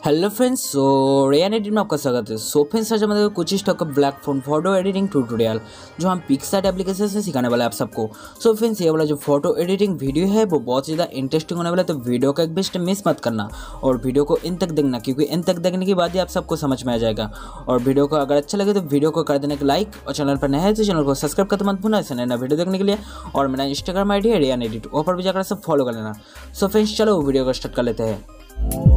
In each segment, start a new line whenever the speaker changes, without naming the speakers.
Hello friends, rayon edit में आपका स्वागत है। फ्रेंड्स आज हमारे कुछ स्टॉक का black phone photo editing tutorial जो हम पिक्सार्ट एप्लीकेशन से सिखाने वाला है आप सबको। फ्रेंड्स ये वाला जो फोटो एडिटिंग वीडियो है वो बहुत ज़्यादा इंटरेस्टिंग होने वाला है, तो वीडियो का एक बेस्ट मिस मत करना और वीडियो को इन तक देखना, क्योंकि इन तक देखने के बाद ही आप सबको समझ में आ जाएगा। और वीडियो को अगर अच्छा लगे तो वीडियो को कर देने का लाइक, और चैनल पर नया है तो चैनल को सब्सक्राइब करते मत भूलना ऐसे नया वीडियो देखने के लिए। और मेरा इंस्टाग्राम आईडी है रेयन एडिट, ऊपर भी जाकर सब फॉलो कर लेना। फ्रेंड्स चलो वीडियो को स्टार्ट कर लेते हैं।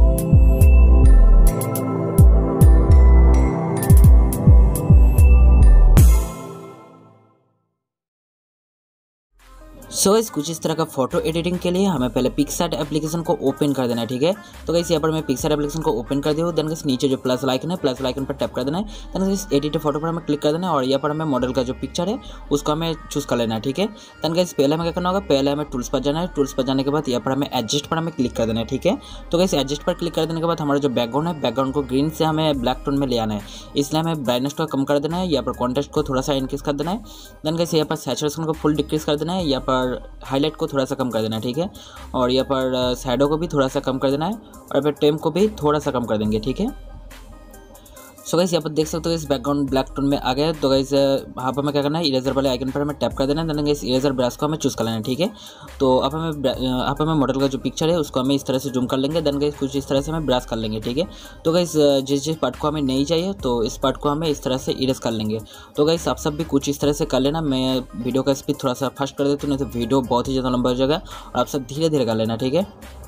गाइस कुछ इस तरह का फोटो एडिटिंग के लिए हमें पहले पिक्सार्ट एप्लीकेशन को ओपन कर देना है, ठीक है। तो गाइस यहाँ पर मैं पिक्सार्ट एप्लीकेशन को ओपन कर दिया हूँ। देन गाइस नीचे जो प्लस आइकन है, प्लस आइकन पर टैप कर देना है। देन गाइस एडिट फोटो पर हमें क्लिक कर देना है और यहाँ पर हमें मॉडल का जो पिक्चर है उसको हमें चूज कर लेना है, ठीक है। देन गाइस पहले हमें क्या करना होगा, पहले हमें टूल्स पर जाना है। टूल्स पर जाने के बाद यहाँ पर हमें एडजस्ट पर हमें क्लिक कर देना है, ठीक है। तो गाइस एडजस्ट पर क्लिक कर देने के बाद हमारा जो बैकग्राउंड है, बैकग्राउंड को ग्रीन से हमें ब्लैक टोन में ले आना है, इसलिए हमें ब्राइटनेस को कम कर देना है। यहाँ पर कॉन्ट्रास्ट को थोड़ा सा इंक्रीज कर देना है। देन गाइस यहाँ पर सैचुरेशन को फुल डिक्रीज कर देना है। यहाँ पर हाईलाइट को थोड़ा सा कम कर देना है, ठीक है। और यहाँ पर शैडो को भी थोड़ा सा कम कर देना है और यहाँ पर टेम को भी थोड़ा सा कम कर देंगे, ठीक है। सो गाइस यहाँ पर देख सकते हो इस बैकग्राउंड ब्लैक टोन में आ गया। तो गाइस यहाँ पर हमें क्या करना है, इरेजर वाले आइकन पर हमें टैप कर देना है। देन गाइस इरेजर ब्रश को हमें चूज कर लेना है, ठीक है। तो अब हमें मॉडल का जो पिक्चर है उसको हमें इस तरह से जूम कर लेंगे। देन गाइस कुछ इस तरह से हमें ब्रश कर लेंगे, ठीक है। तो गाइस जिस पार्ट को हमें नहीं चाहिए तो इस पार्ट को हमें इस तरह से इरेज कर लेंगे। तो गाइस आप सब भी कुछ इस तरह से कर लेना। मैं वीडियो का स्पीड थोड़ा सा फास्ट कर देता हूँ, नहीं तो वीडियो बहुत ही ज़्यादा लंबा हो जाएगा। और आप सब धीरे धीरे कर लेना, ठीक है।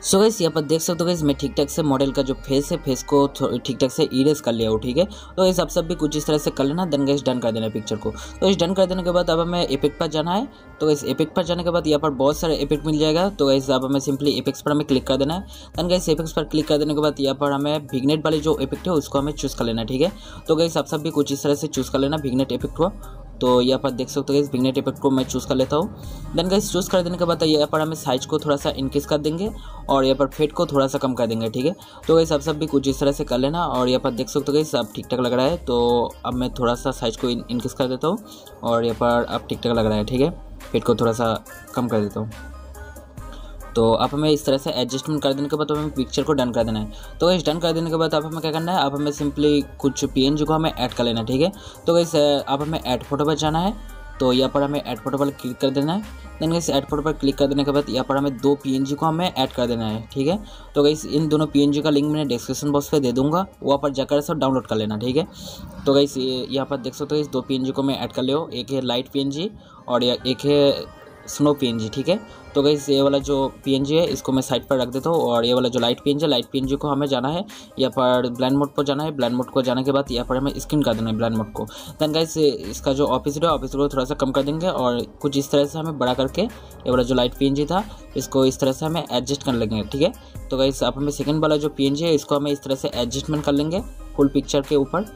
सो गाइस यहाँ पर देख सकते हो गाइस मैं ठीक ठाक से मॉडल का जो फेस है, फेस को ठीक ठाक से इरेज कर लिया हो, ठीक है। तो गाइस आप सब भी कुछ इस तरह से कर लेना। देन गाइस डन कर देना है पिक्चर को। तो इस डन कर देने के बाद अब हमें इफेक्ट पर जाना है। तो गाइस इफेक्ट पर जाने के बाद यहाँ पर बहुत सारे इफेक्ट मिल जाएगा। तो गाइस अब हमें सिंपली इफेक्ट्स पर हमें क्लिक कर देना है। देन गाइस इफेक्ट्स पर क्लिक कर देने के बाद यहाँ पर हमें विग्नेट वाली जो इफेक्ट है उसको हमें चूज़ कर लेना है, ठीक है। तो गाइस आप सब भी कुछ इस तरह से चूज़ कर लेना विग्नेट इफेक्ट को। तो यहाँ पर देख सकते हो गाइस विग्नेट इफेक्ट को मैं चूज़ कर लेता हूँ। देन गाइस चूज़ कर देने के बाद यहाँ पर हमें साइज को थोड़ा सा इंक्रीज कर देंगे और यहाँ पर फेड को थोड़ा सा कम कर देंगे, ठीक है। तो गाइस आप सब भी कुछ इस तरह से कर लेना। और यहाँ पर देख सकते हो गाइस अब ठीक ठाक लग रहा है। तो अब मैं थोड़ा सा साइज को इंक्रीज कर देता हूँ और यहाँ पर अब ठीक ठाक लग रहा है, ठीक है। फेड को थोड़ा सा कम कर देता हूँ। तो अब हमें इस तरह से एडजस्टमेंट कर देने के बाद हमें पिक्चर को डन कर देना है। तो गाइस डन कर देने के बाद अब हमें क्या करना है, अब हमें सिंपली कुछ पीएनजी को हमें ऐड कर लेना है, ठीक है। तो गाइस अब हमें ऐड फोटो पर जाना है। तो यहाँ पर हमें ऐड फोटो पर क्लिक कर देना है। देन गाइस ऐड फोटो पर क्लिक कर देने के बाद यहाँ पर हमें दो पीएनजी को हमें ऐड कर देना है, ठीक है। तो गाइस इन दोनों पीएनजी का लिंक मैंने डिस्क्रिप्शन बॉक्स पे दे दूंगा, वहाँ पर जाकर सब डाउनलोड कर लेना, ठीक है। तो गाइस यहाँ पर देख सकते हो इस दो पीएनजी को मैं ऐड कर लिया हूँ। एक है लाइट पीएनजी और एक है स्नो पीएनजी, ठीक है। तो गाइस ये वाला जो पीएनजी है इसको मैं साइड पर रख देता हूँ। और ये वाला जो लाइट पीएनजी को हमें जाना है यहाँ पर ब्लेंड मोड पर जाना है। ब्लेंड मोड को जाने के बाद यहाँ पर हमें स्क्रीन कर देना है ब्लेंड मोड को। देन गाइस इसका जो ऑपोजिट है, ऑपोजिट को थोड़ा सा कम कर देंगे और कुछ इस तरह से हमें बड़ा करके ये वाला जो लाइट पीएनजी था इसको इस तरह से हमें एडजस्ट कर लेंगे, ठीक है। तो गाइस अब हमें सेकेंड वाला जो पीएनजी है इसको हमें इस तरह से एडजस्टमेंट कर लेंगे फुल पिक्चर के ऊपर।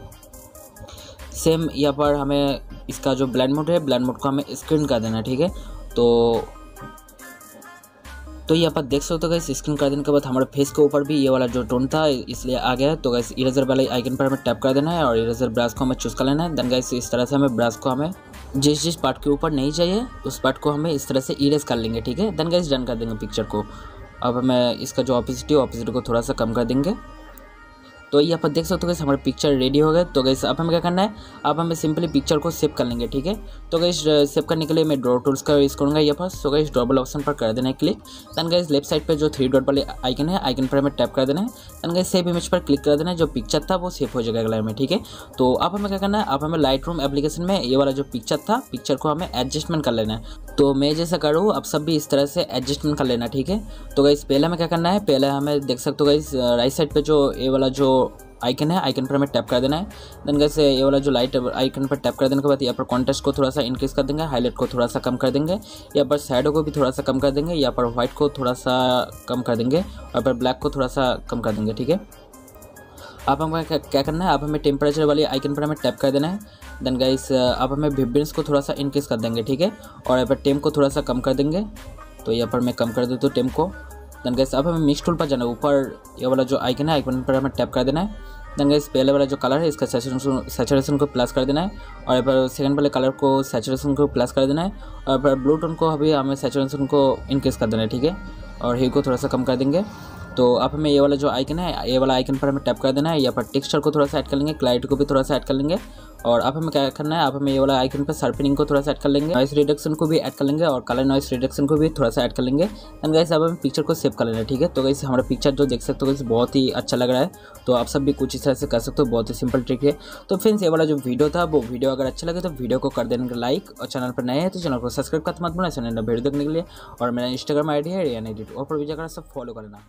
सेम यहाँ पर हमें इसका जो ब्लेंड मोड है, ब्लेंड मोड को हमें स्क्रीन कर देना है, ठीक है। तो यहाँ पर देख सकते हो गाइस स्क्रीन कर देने के बाद हमारे फेस के ऊपर भी ये वाला जो टोन था इसलिए आ गया है। तो गाइस इरेजर वाले आइकन पर हमें टैप कर देना है और इरेजर ब्रश को हमें चूज़ कर लेना है। देन गाइस इस तरह से हमें ब्रश को हमें जिस पार्ट के ऊपर नहीं चाहिए उस पार्ट को हमें इस तरह से इरेज कर लेंगे, ठीक है। देन गाइस डन कर देंगे पिक्चर को। अब हमें इसका जो ऑपोजिट को थोड़ा सा कम कर देंगे। तो यहाँ पर देख सकते हो गाइस हमारे पिक्चर रेडी हो गए। तो गाइस अब हमें क्या करना है, अब हमें सिंपली पिक्चर को सेव कर लेंगे, ठीक है। तो गाइस सेव करने के लिए मैं ड्रॉ टूल्स का यूज़ करूँगा यहाँ पर। सो गाइस ड्रॉबल ऑप्शन पर कर देना है click. Then guys left side पे जो 3 डॉट वाले आइकन है, आइकन पर हमें टैप कर देना है। देन गाइस सेव इमेज पर क्लिक कर देना है। जो पिक्चर था वो सेव हो जाएगा कलर में, ठीक है। तो अब हमें क्या करना है, अब हमें लाइट रूम एप्लीकेशन में ये वाला जो पिक्चर था, पिक्चर को हमें एडजस्टमेंट कर लेना है। तो मैं जैसा करूँ आप सब भी इस तरह से एडजस्टमेंट कर लेना, ठीक है। तो गाइस पहले हमें क्या करना है, पहले हमें देख सकते हो गाइस राइट साइड पे जो ये वाला जो आइकन है, आइकन पर हमें टैप कर देना है। देन गाइस ये वाला जो लाइट आइकन पर टैप कर देने के बाद यहाँ पर कॉन्ट्रास्ट को थोड़ा सा इंक्रीज कर देंगे, हाईलाइट को थोड़ा सा कम कर देंगे, यहाँ पर शैडो को भी थोड़ा सा कम कर देंगे, यहाँ पर व्हाइट को थोड़ा सा कम कर देंगे और यहाँ पर ब्लैक को थोड़ा सा कम कर देंगे, ठीक है। अब हमें क्या करना है, अब हमें टेम्परेचर वाली आइकन पर हमें टैप कर देना है। देन गाइस अब हमें विब्रेंस को थोड़ा सा इंक्रीज कर देंगे, ठीक है। और यहाँ पर टेम को थोड़ा सा कम कर देंगे। तो यहाँ पर मैं कम कर देता हूँ टेम को। देन गाइस अब हमें मिक्स टूल पर जाना है, ऊपर ये वाला जो आइकन है आइकन पर हमें टैप कर देना है। देन गाइस पहले वाला जो कलर है इसका सैचुरेशन को प्लस कर देना है और यहाँ पर सेकंड वाले कलर को सैचुरेशन को प्लस कर देना है और पर ब्लू टोन को अभी हमें सैचुरेशन को इंक्रीज कर देना है, ठीक है, और ह्यू को थोड़ा सा कम कर देंगे। तो अब हमें ये वाला जो आइकन है ये वाला आइकन पर हमें टैप कर देना है, यहाँ पर टेक्सचर को थोड़ा सा ऐड कर लेंगे, क्लैरिटी को भी थोड़ा सा ऐड कर लेंगे और अब हमें क्या करना है, अब हमें ये वाला आइकन पर शार्पनिंग को थोड़ा सा ऐड कर लेंगे, नॉइस रिडक्शन को भी ऐड कर लेंगे और कलर नॉइस रिडक्शन को भी थोड़ा सा ऐड कर लेंगे। एंड गाइस अब हमें पिक्चर को सेव कर लेना है, ठीक है। तो गाइस हमारा पिक्चर जो देख सकते हो गाइस बहुत ही अच्छा लग रहा है, तो आप सब भी कुछ इस तरह से कर सकते हो, बहुत ही सिंपल ट्रिक है। तो फ्रेंड्स ये वाला जो वीडियो था वो वीडियो अगर अच्छा लगे तो वीडियो को कर देने का लाइक और चैनल पर नए हैं तो चैनल को सब्सक्राइब करते मत भूलना चैनल वीडियो देखने के लिए। और मेरा इंस्टाग्राम आईडी है रेयन एडिट, और पर भी जाकर सब फॉलो करना।